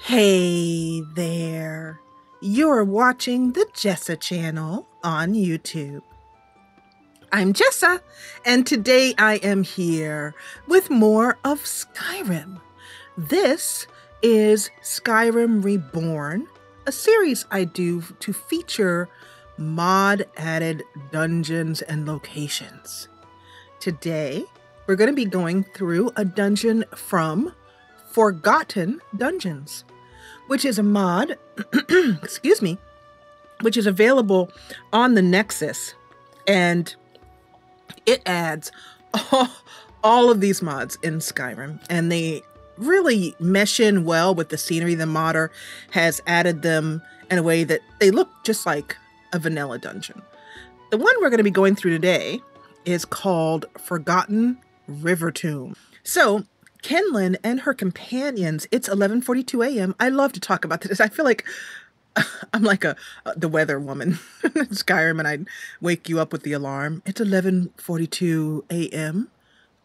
Hey there, you're watching the Jessa Channel on YouTube. I'm Jessa, and today I am here with more of Skyrim. This is Skyrim Reborn, a series I do to feature mod-added dungeons and locations. Today, we're going to be going through a dungeon from Forgotten Dungeons, which is a mod, excuse me, which is available on the Nexus, and it adds all of these mods in Skyrim, and they really mesh in well with the scenery. The modder has added them in a way that they look just like a vanilla dungeon. The one we're going to be going through today is called Forgotten River Tomb. So Kenlin and her companions, it's 11:42 a.m. I love to talk about this. I feel like I'm like the weather woman in Skyrim, and I'd wake you up with the alarm. It's 11:42 a.m.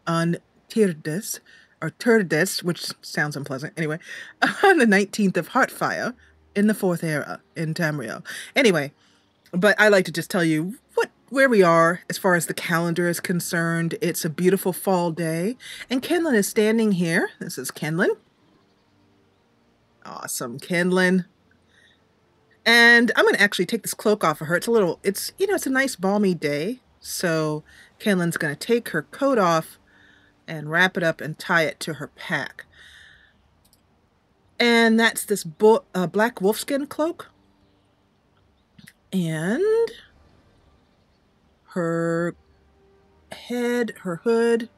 on Tyrdes, which sounds unpleasant. Anyway, on the 19th of Heartfire in the 4th era in Tamriel. Anyway, but I like to just tell you where we are as far as the calendar is concerned. It's a beautiful fall day, and Kenlin is standing here. This is Kenlin. Awesome, Kenlin. And I'm going to actually take this cloak off of her. It's a nice balmy day. So Kenlin's going to take her coat off and wrap it up and tie it to her pack. And that's this black wolfskin cloak. And her hood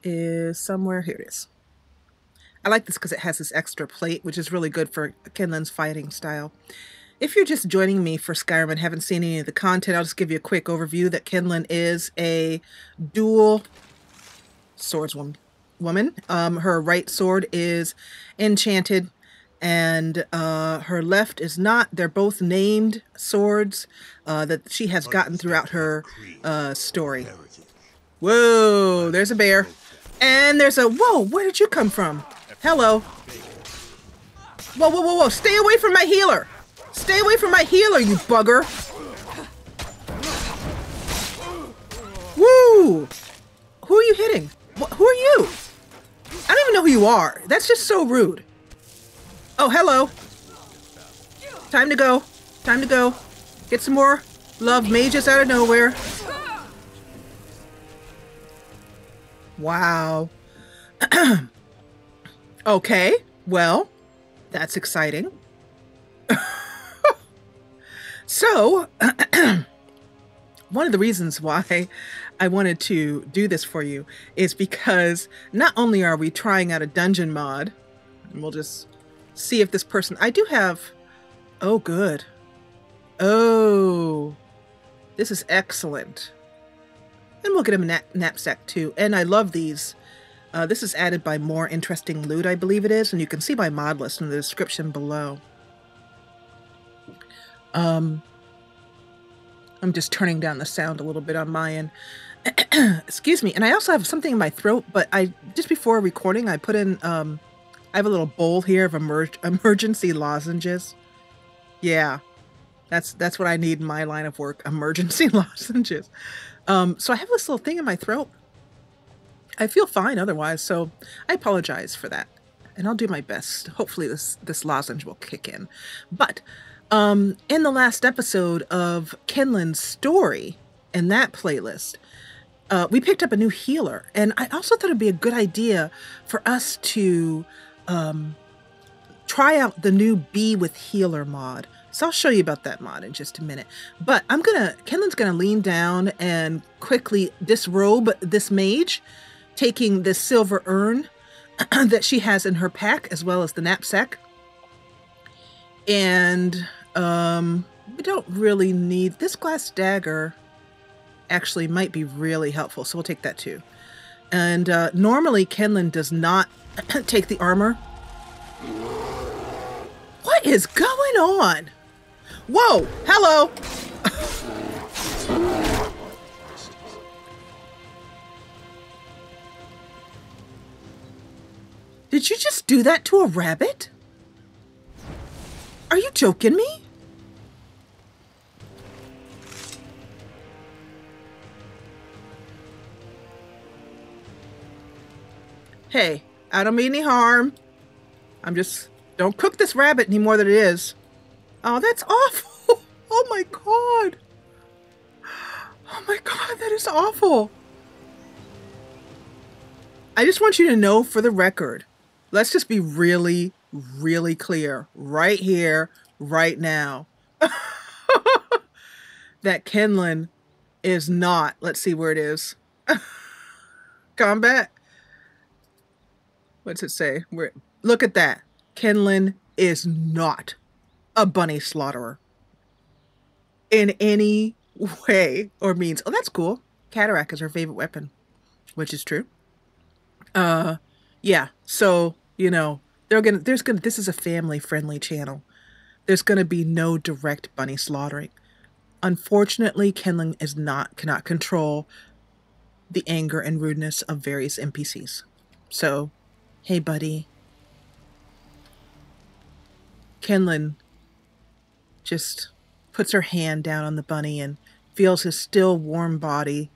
is somewhere. Here it is. I like this because it has this extra plate, which is really good for Kenlin's fighting style. If you're just joining me for Skyrim and haven't seen any of the content, I'll just give you a quick overview that Kenlin is a dual swordswoman. Her right sword is enchanted, and her left is not. They're both named swords that she has gotten throughout her story. Whoa, there's a bear. And there's a, whoa, where did you come from? Hello. Whoa, whoa, whoa, whoa, stay away from my healer. Stay away from my healer, you bugger. Woo. Who are you hitting? Who are you? I don't even know who you are. That's just so rude. Oh, hello. Time to go. Time to go. Get some more love mages out of nowhere. Wow. Okay, well, that's exciting. So, one of the reasons why I wanted to do this for you is because not only are we trying out a dungeon mod, and we'll just see if this person, I do have, oh good. Oh, this is excellent. And we'll get him a knapsack too. And I love these. This is added by More Interesting Loot, I believe it is. And you can see my mod list in the description below. I'm just turning down the sound a little bit on my end. Excuse me. And I also have something in my throat, but just before recording, I put in, I have a little bowl here of emergency lozenges. Yeah, that's what I need in my line of work, emergency lozenges. So I have this little thing in my throat. I feel fine otherwise, so I apologize for that. And I'll do my best. Hopefully this lozenge will kick in. But in the last episode of Kenlin's story, in that playlist, we picked up a new healer. And I also thought it'd be a good idea for us to try out the new Be with Healer mod. So I'll show you about that mod in just a minute. But Kenlin's gonna lean down and quickly disrobe this mage, taking this silver urn that she has in her pack, as well as the knapsack. And we don't really need, this glass dagger actually might be really helpful, so we'll take that too. And normally Kenlin does not take the armor. What is going on? Whoa, hello. Did you just do that to a rabbit? Are you joking me? Hey, I don't mean any harm. I'm just, don't cook this rabbit any more than it is. Oh, that's awful. Oh my God. Oh my God, that is awful. I just want you to know for the record, let's just be really, really clear right here, right now, that Kenlin is not, let's see where it is. Combat. What's it say? Look at that. Kenlin is not a bunny slaughterer in any way or means. Oh, that's cool. Cataract is her favorite weapon, which is true. Yeah. So, you know, this is a family friendly channel. There's gonna be no direct bunny slaughtering. Unfortunately, Kenlin cannot control the anger and rudeness of various NPCs. So, hey buddy. Kenlin just puts her hand down on the bunny and feels his still warm body.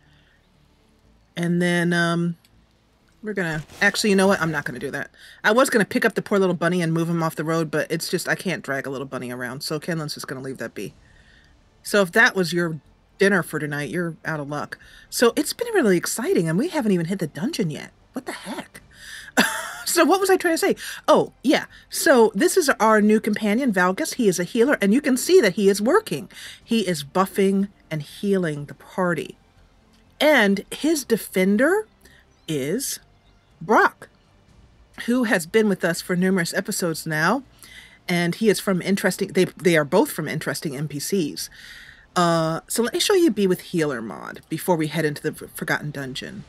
And then, we're gonna, actually, you know what? I'm not gonna do that. I was gonna pick up the poor little bunny and move him off the road, but it's just, I can't drag a little bunny around. So Kenlin's just gonna leave that be. So if that was your dinner for tonight, you're out of luck. So it's been really exciting, and we haven't even hit the dungeon yet. What the heck? So what was I trying to say? Oh, yeah. So this is our new companion, Valgus. He is a healer, and you can see that he is working. He is buffing and healing the party. And his defender is Brock, who has been with us for numerous episodes now. And he is from interesting, they are both from interesting NPCs. So let me show you Be With Healer mod before we head into the Forgotten Dungeon.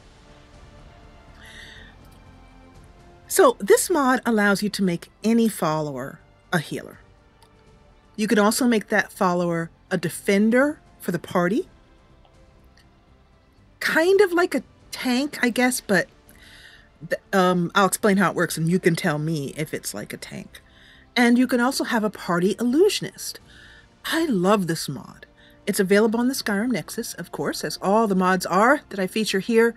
So this mod allows you to make any follower a healer. You can also make that follower a defender for the party. Kind of like a tank, I guess, but I'll explain how it works and you can tell me if it's like a tank. And you can also have a party illusionist. I love this mod. It's available on the Skyrim Nexus, of course, as all the mods are that I feature here.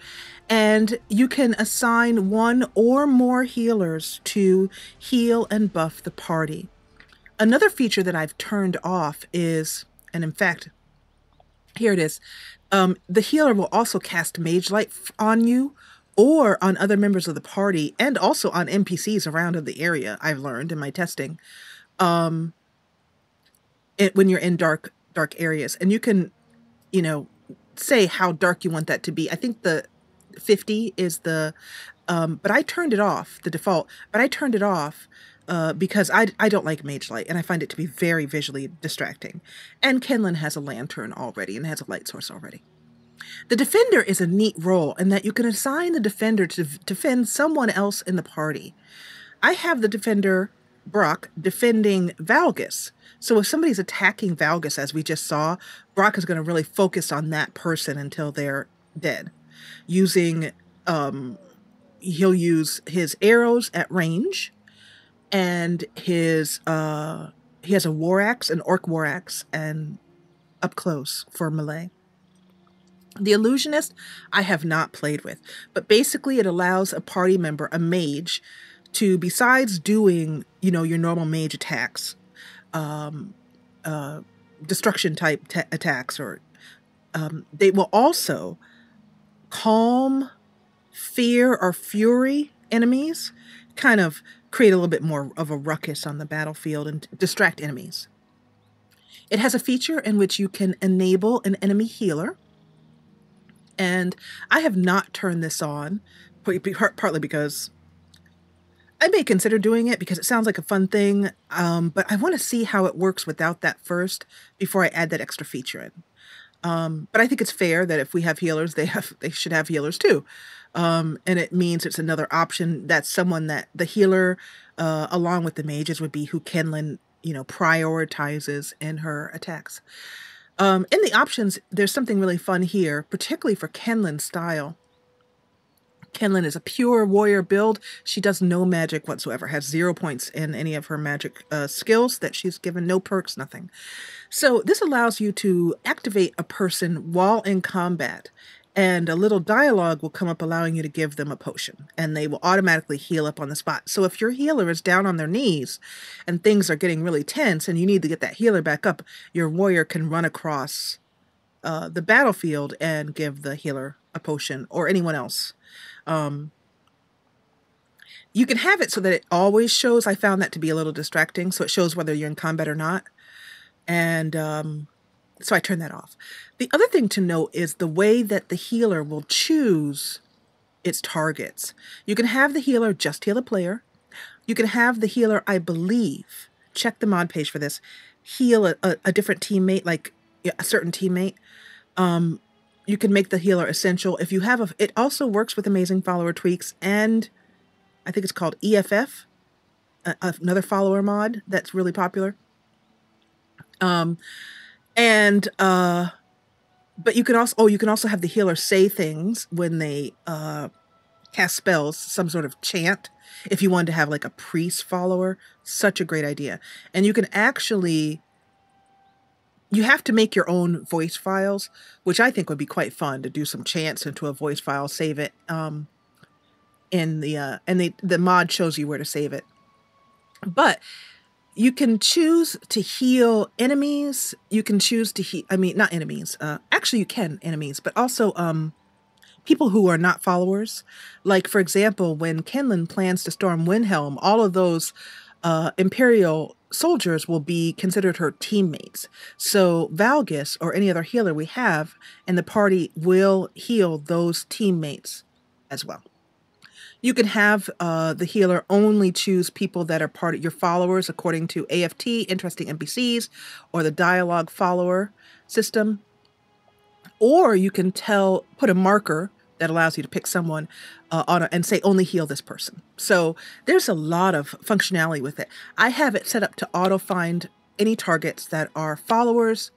And you can assign one or more healers to heal and buff the party. Another feature that I've turned off is, and in fact, here it is, the healer will also cast Mage Light on you or on other members of the party and also on NPCs around in the area, I've learned in my testing, when you're in dark areas. And you can, you know, say how dark you want that to be. I think the 50 is the, but I turned it off, the default, but I turned it off because I don't like Mage Light and I find it to be very visually distracting. And Kenlin has a lantern already and has a light source already. The defender is a neat role in that you can assign the defender to defend someone else in the party. I have the defender, Brock, defending Valgus. So if somebody's attacking Valgus, as we just saw, Brock is going to really focus on that person until they're dead. Using, he'll use his arrows at range, and his, he has a war axe, an orc war axe, and up close for melee. The illusionist I have not played with, but basically it allows a party member, a mage, to, besides doing, you know, your normal mage attacks, destruction type attacks, or they will also calm, fear, or fury enemies, kind of create a little bit more of a ruckus on the battlefield and distract enemies. It has a feature in which you can enable an enemy healer. And I have not turned this on, partly because I may consider doing it because it sounds like a fun thing, but I want to see how it works without that first before I add that extra feature in. But I think it's fair that if we have healers, they should have healers too. And it means it's another option. That's someone that the healer, along with the mages, would be who Kenlin, you know, prioritizes in her attacks. In the options, there's something really fun here, particularly for Kenlin's style. Kenlin is a pure warrior build. She does no magic whatsoever, has 0 points in any of her magic skills that she's given, no perks, nothing. So this allows you to activate a person while in combat, and a little dialogue will come up allowing you to give them a potion, and they will automatically heal up on the spot. So if your healer is down on their knees and things are getting really tense and you need to get that healer back up, your warrior can run across the battlefield and give the healer a potion, or anyone else. You can have it so that it always shows. I found that to be a little distracting, so it shows whether you're in combat or not. And so I turned that off. The other thing to note is the way that the healer will choose its targets. You can have the healer just heal a player. You can have the healer, I believe, check the mod page for this, heal a different teammate, like a certain teammate. You can make the healer essential. If you have it also works with amazing follower tweaks, and I think it's called EFF, another follower mod that's really popular. But you can also have the healer say things when they cast spells, some sort of chant. If you wanted to have like a priest follower, such a great idea. And you can actually, you have to make your own voice files, which I think would be quite fun to do some chants into a voice file, save it. And the mod shows you where to save it. But you can choose to heal enemies. You can choose to heal, I mean, not enemies. Actually, you can enemies, but also people who are not followers. Like, for example, when Kenlin plans to storm Windhelm, all of those Imperial soldiers will be considered her teammates. So Valgus, or any other healer we have in the party, will heal those teammates as well. You can have the healer only choose people that are part of your followers according to AFT, interesting NPCs, or the dialogue follower system. Or you can put a marker that allows you to pick someone and say only heal this person. So there's a lot of functionality with it. I have it set up to auto find any targets that are followers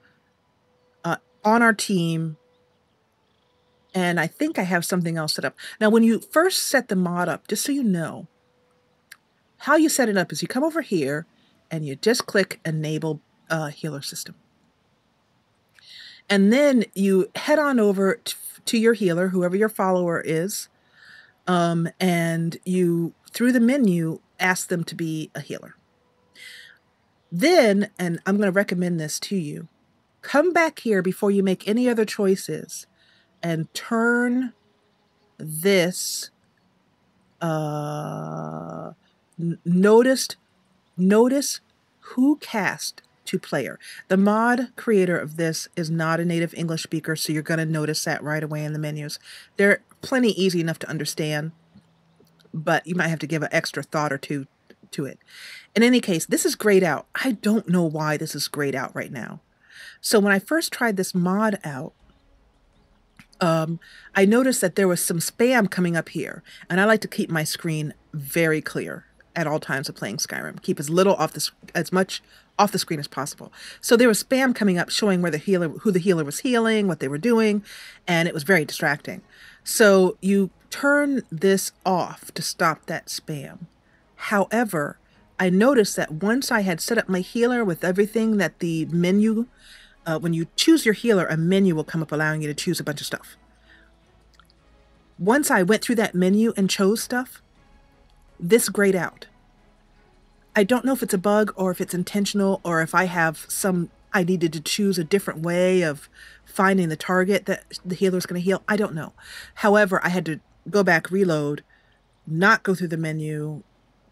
on our team. And I think I have something else set up. Now, when you first set the mod up, just so you know, how you set it up is you come over here and you just click Enable Healer System. And then you head on over to your healer, whoever your follower is, and you, through the menu, ask them to be a healer. Then, and I'm going to recommend this to you, come back here before you make any other choices and turn this notice who cast to player. The mod creator of this is not a native English speaker, so you're going to notice that right away in the menus. They're plenty easy enough to understand, but you might have to give an extra thought or two to it. In any case, this is grayed out. I don't know why this is grayed out right now. So when I first tried this mod out, I noticed that there was some spam coming up here, and I like to keep my screen very clear at all times of playing Skyrim. Keep as much off the screen as possible. So there was spam coming up showing who the healer was healing, what they were doing, and it was very distracting. So you turn this off to stop that spam. However, I noticed that once I had set up my healer with everything that the menu, when you choose your healer, a menu will come up allowing you to choose a bunch of stuff. Once I went through that menu and chose stuff, this grayed out. I don't know if it's a bug or if it's intentional, or if I needed to choose a different way of finding the target that the healer is going to heal. I don't know. However, I had to go back, reload, not go through the menu,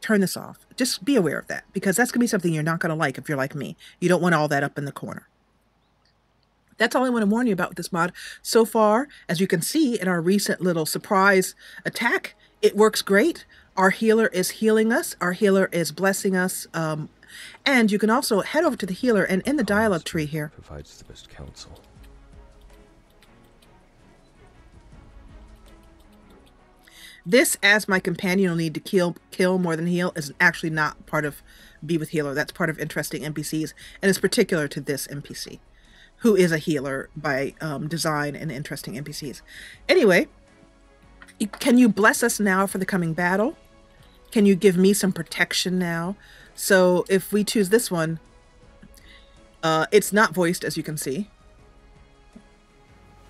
turn this off. Just be aware of that, because that's going to be something you're not going to like if you're like me. You don't want all that up in the corner. That's all I want to warn you about with this mod. So far, as you can see in our recent little surprise attack, it works great. Our healer is healing us. Our healer is blessing us. And you can also head over to the healer, and in the dialogue tree here, provides the best counsel. This, as my companion will need to kill more than heal, is actually not part of Be With Healer. That's part of interesting NPCs, and it's particular to this NPC, who is a healer by design and interesting NPCs. Anyway, Can you bless us now for the coming battle? Can you give me some protection now? So if we choose this one, it's not voiced, as you can see.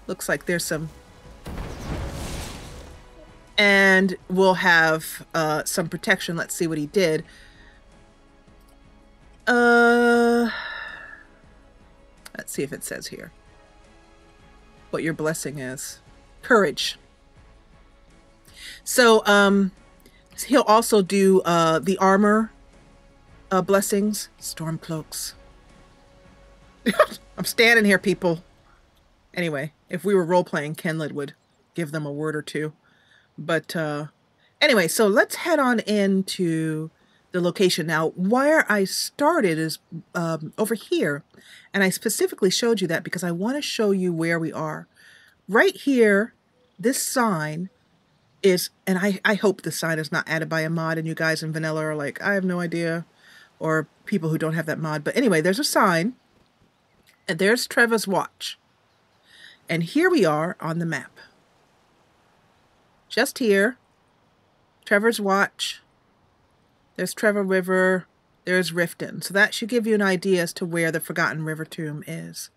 Looks like there's some... And we'll have some protection. Let's see what he did. Let's see if it says here what your blessing is. Courage. So he'll also do the armor blessings. Storm cloaks. I'm standing here, people. Anyway, if we were role-playing, Kenlid would give them a word or two. But anyway, so let's head on into the location. Now, where I started is over here. And I specifically showed you that because I want to show you where we are. Right here, this sign is, and I hope this sign is not added by a mod and you guys in vanilla are like, I have no idea. Or people who don't have that mod. But anyway, there's a sign. And there's Trevor's watch. And here we are on the map. Just here. Trevor's watch. There's Trevor River. There's Riften. So that should give you an idea as to where the Forgotten River Tomb is.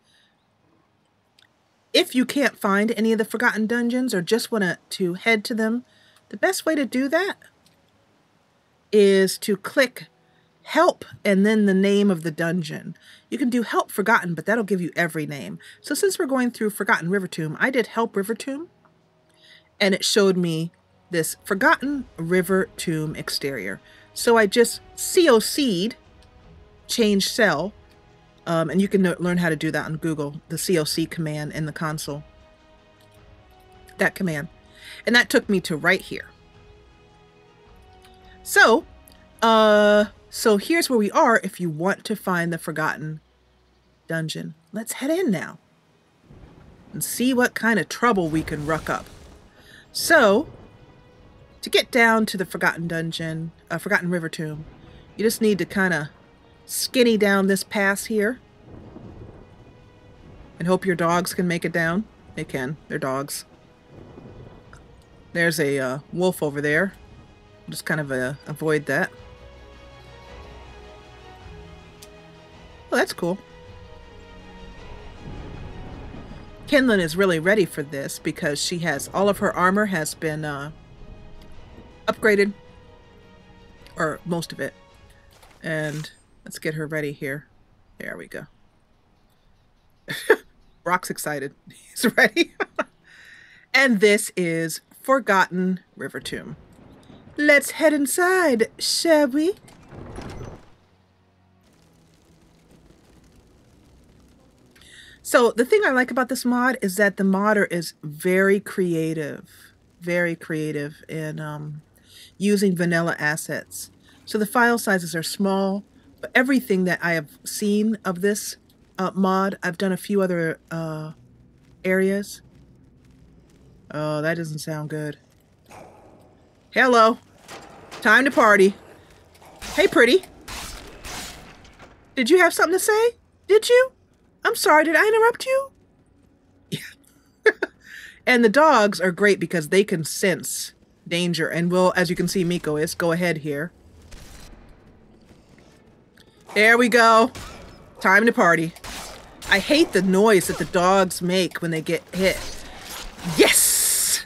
If you can't find any of the Forgotten Dungeons or just want to head to them, the best way to do that is to click Help and then the name of the dungeon. You can do Help Forgotten, but that'll give you every name. So since we're going through Forgotten River Tomb, I did Help River Tomb, and it showed me this Forgotten River Tomb exterior. So I just COC'd, change cell, and you can learn how to do that on Google, the COC command in the console. That command. And that took me to right here. So, so here's where we are if you want to find the Forgotten Dungeon. Let's head in now and see what kind of trouble we can ruck up. So, to get down to the Forgotten Dungeon, Forgotten River Tomb, you just need to kind of skinny down this pass here and hope your dogs can make it down. They can. They're dogs. There's a wolf over there. Just kind of avoid that. Oh, that's cool. Kinlan is really ready for this because she has all of her armor has been upgraded, or most of it. And let's get her ready here. There we go. Brock's excited. He's ready. And this is Forgotten River Tomb. Let's head inside, shall we? So the thing I like about this mod is that the modder is very creative in using vanilla assets. So the file sizes are small, but everything that I have seen of this mod, I've done a few other areas. Oh, that doesn't sound good. Hello. Time to party. Hey, pretty. Did you have something to say? Did you? I'm sorry, did I interrupt you? Yeah. And the dogs are great because they can sense danger. And will, as you can see, Miko is. Go ahead here. There we go. Time to party. I hate the noise that the dogs make when they get hit. Yes!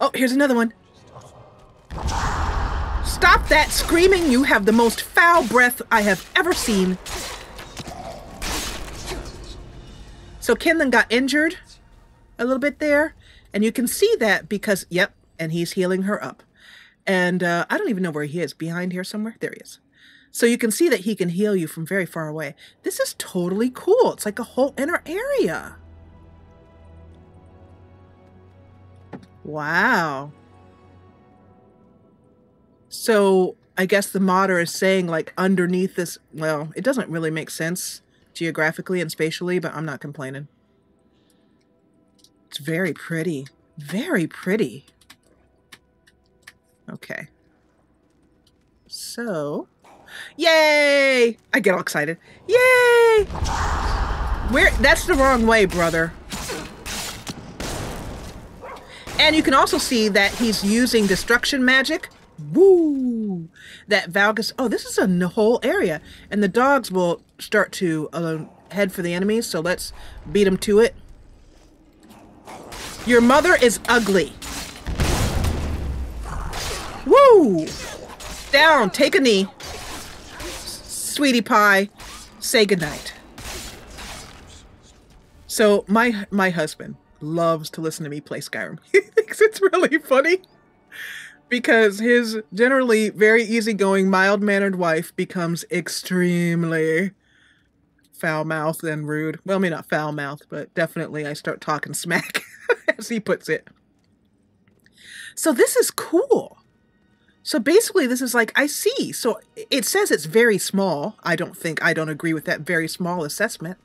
Oh, here's another one. Stop that screaming. You have the most foul breath I have ever seen. So Kinlan got injured a little bit there. And you can see that because, yep, and he's healing her up. And I don't even know where he is. Behind here somewhere? There he is. So you can see that he can heal you from very far away. This is totally cool. It's like a whole inner area. Wow. So I guess the modder is saying like underneath this, well, it doesn't really make sense geographically and spatially, but I'm not complaining. It's very pretty. Very pretty. Okay. So, yay! I get all excited. Yay! That's the wrong way, brother. And you can also see that he's using destruction magic. Woo! That Valgus. Oh, this is a whole area. And the dogs will start to head for the enemies. So let's beat them to it. Your mother is ugly. Woo! Down. Take a knee. Sweetie pie. Say goodnight. So my husband loves to listen to me play Skyrim. He thinks it's really funny because his generally very easygoing, mild-mannered wife becomes extremely foul-mouthed and rude. Well, I mean, not foul-mouthed, but definitely I start talking smack, as he puts it. So this is cool. So basically this is like, I see. So it says it's very small. I don't agree with that very small assessment.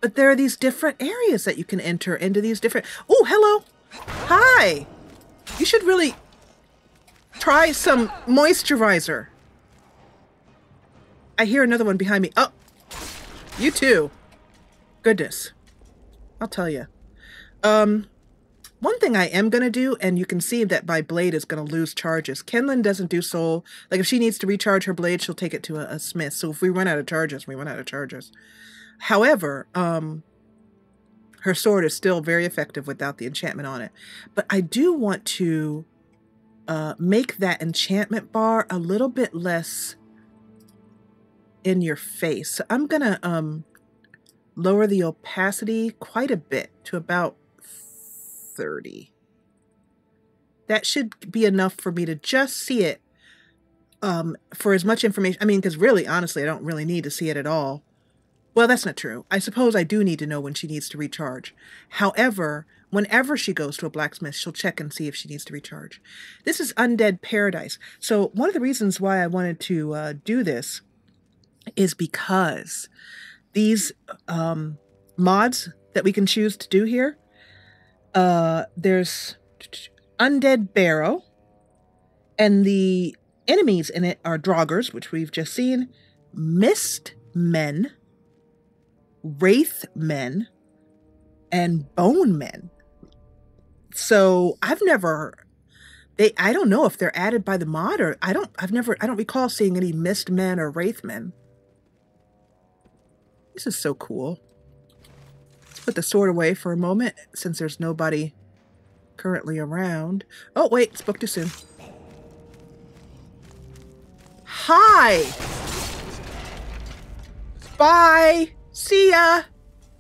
But there are these different areas that you can enter into these different... Oh, hello. Hi. You should really try some moisturizer. I hear another one behind me. Oh, you too. Goodness. I'll tell you. One thing I am going to do, and you can see that my blade is going to lose charges. Kenlyn doesn't do soul. Like if she needs to recharge her blade, she'll take it to a smith. So if we run out of charges, we run out of charges. However, her sword is still very effective without the enchantment on it. But I do want to make that enchantment bar a little bit less in your face. So I'm going to lower the opacity quite a bit to about 30. That should be enough for me to just see it for as much information. I mean, because really, honestly, I don't really need to see it at all. Well, that's not true. I suppose I do need to know when she needs to recharge. However, whenever she goes to a blacksmith, she'll check and see if she needs to recharge. This is Undead Paradise. So one of the reasons why I wanted to do this is because these mods that we can choose to do here, there's Undead Barrow, and the enemies in it are Draugrs, which we've just seen, Mist Men, Wraith Men, and Bone Men. So I don't know if they're added by the mod, or I don't recall seeing any Mist Men or Wraith Men. This is so cool. Let's put the sword away for a moment since there's nobody currently around. Oh wait, spoke too soon. Hi. Bye. See ya.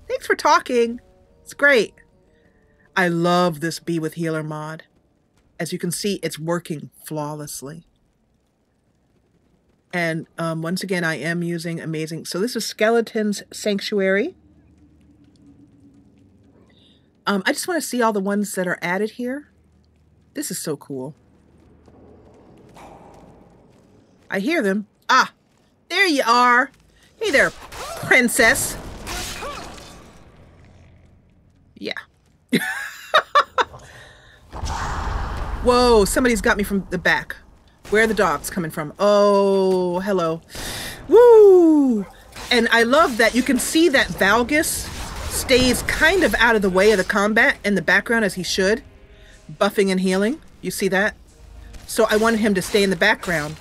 Thanks for talking. It's great. I love this Be With Healer mod. As you can see, it's working flawlessly. And once again, I am using amazing... So this is Skeleton's Sanctuary. I just want to see all the ones that are added here. This is so cool. I hear them. Ah, there you are. Hey there, princess. Yeah. Whoa, somebody's got me from the back. Where are the dogs coming from? Oh, hello. Woo! And I love that you can see that Valgus stays kind of out of the way of the combat in the background, as he should. Buffing and healing. You see that? So I wanted him to stay in the background.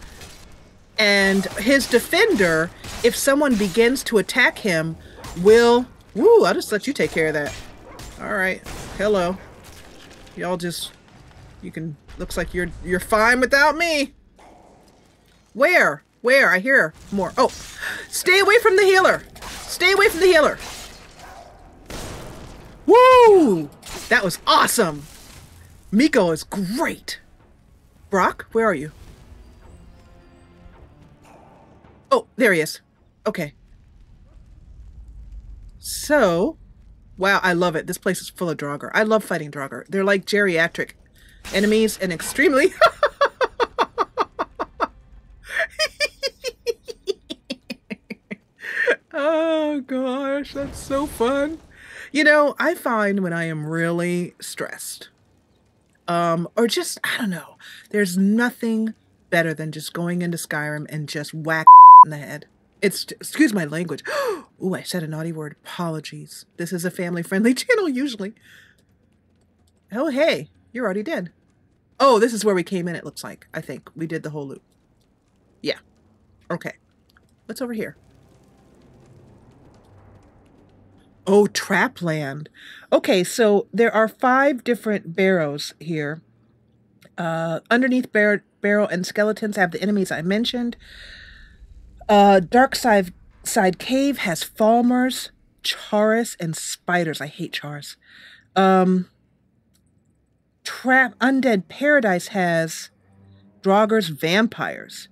And his defender, if someone begins to attack him, will... Woo, I'll just let you take care of that. All right. Hello. Y'all just... You can... Looks like you're fine without me. Where? Where? I hear more. Oh, stay away from the healer. Stay away from the healer. Woo! That was awesome. Miko is great. Brock, where are you? Oh, there he is. Okay. So, wow, I love it. This place is full of Draugr. I love fighting Draugr. They're like geriatric enemies and extremely... Oh gosh, that's so fun. You know, I find when I am really stressed, or just, I don't know, there's nothing better than just going into Skyrim and just whack in the head. It's, excuse my language. Ooh, I said a naughty word. Apologies. This is a family-friendly channel usually. Oh, hey. You're already dead. Oh, this is where we came in, it looks like. I think we did the whole loop. Yeah. Okay. What's over here? Oh, Trapland. Okay, so there are 5 different barrows here. Underneath barrow and skeletons have the enemies I mentioned. Dark side cave has Falmers, Charis, and spiders. I hate Charis. Undead Paradise has Draugrs, vampires,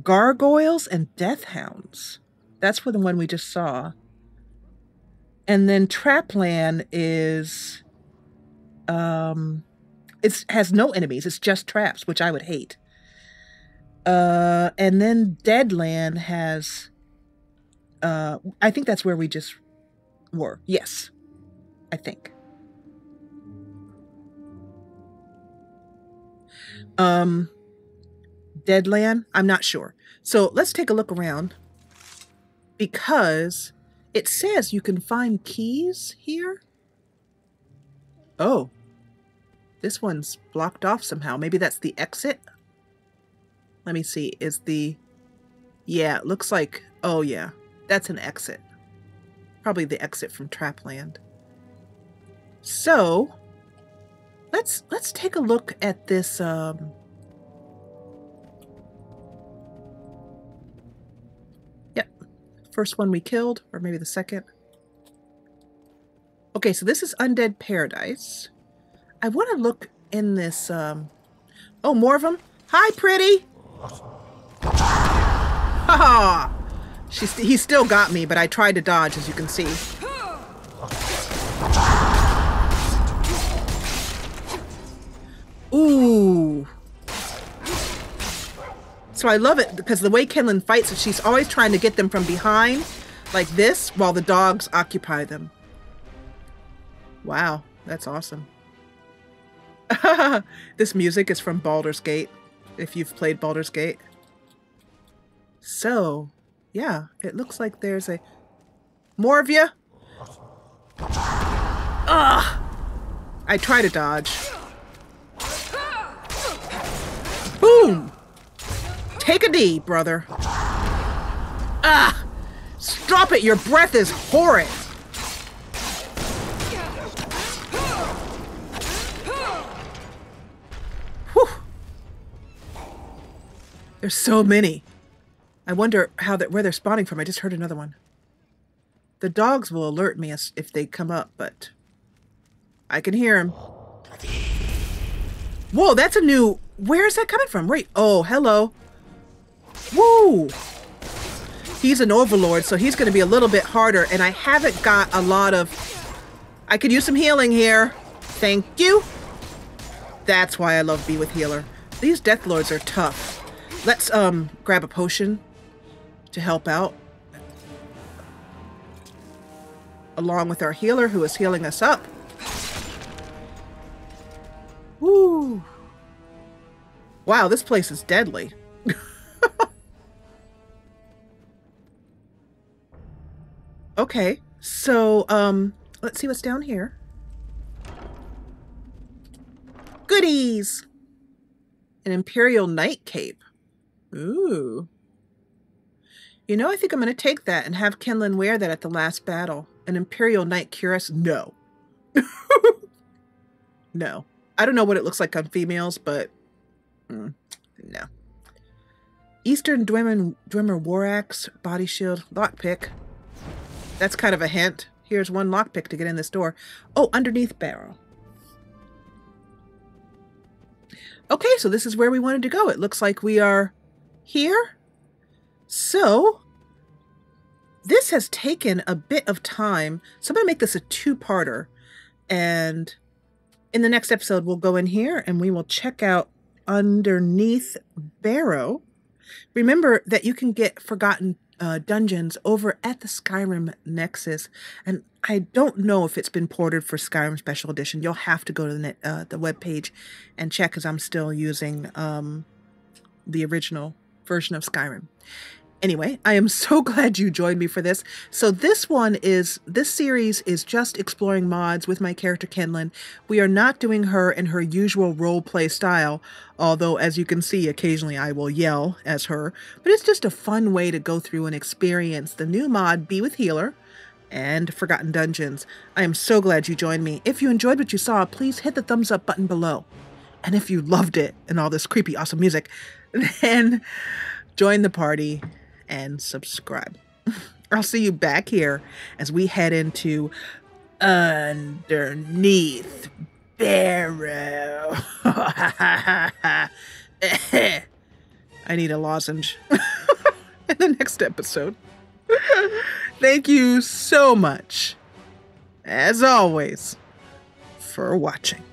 gargoyles, and deathhounds. That's for the one we just saw. And then Trapland is it has no enemies. It's just traps, which I would hate. And then Deadland has I think that's where we just were. Yes. I think. Deadland, I'm not sure. So let's take a look around, because it says you can find keys here. Oh, this one's blocked off somehow. Maybe that's the exit. Let me see. Is the... Yeah, it looks like... Oh, yeah. That's an exit. Probably the exit from Trapland. So, let's take a look at this... Yep. First one we killed, or maybe the second. Okay, so this is Undead Paradise. I want to look in this... Oh, more of them? Hi, pretty! Haha! He still got me, but I tried to dodge, as you can see. Ooh. So I love it, because the way Kenlin fights, she's always trying to get them from behind, like this, while the dogs occupy them. Wow, that's awesome. This music is from Baldur's Gate, if you've played Baldur's Gate. So, yeah, it looks like there's a... More of you? Ugh! I try to dodge. Boom! Take a D, brother. Ah! Stop it! Your breath is horrid! Whew! There's so many. I wonder where they're spawning from. I just heard another one. The dogs will alert me if they come up, but I can hear them. Whoa, that's a new... Where is that coming from? Right. Oh, hello. Woo! He's an overlord, so he's going to be a little bit harder, and I haven't got a lot of... I could use some healing here. Thank you. That's why I love Be With Healer. These Deathlords are tough. Let's grab a potion to help out, along with our healer who is healing us up. Woo! Wow, this place is deadly. Okay, so let's see what's down here. Goodies! An Imperial Knight cape. Ooh. You know, I think I'm going to take that and have Kenlin wear that at the last battle. An Imperial Knight cuirass? No. No. I don't know what it looks like on females, but no. Eastern Dwemer War Axe, Body Shield, Lockpick. That's kind of a hint. Here's one lockpick to get in this door. Oh, underneath barrel. Okay, so this is where we wanted to go. It looks like we are here. So, this has taken a bit of time. So I'm going to make this a 2-parter. And in the next episode, we'll go in here and we will check out underneath barrow. Remember that you can get forgotten dungeons over at the Skyrim Nexus. And I don't know if it's been ported for Skyrim Special Edition. You'll have to go to the webpage and check, because I'm still using the original version of Skyrim. Anyway, I am so glad you joined me for this. So this series is just exploring mods with my character Kenlin. We are not doing her in her usual role play style, although as you can see, occasionally I will yell as her, but it's just a fun way to go through and experience the new mod Be With Healer and Forgotten Dungeons. I am so glad you joined me. If you enjoyed what you saw, please hit the thumbs up button below. And if you loved it and all this creepy, awesome music, then join the party and subscribe. I'll see you back here as we head into Underneath Barrow. I need a lozenge in the next episode. Thank you so much, as always, for watching.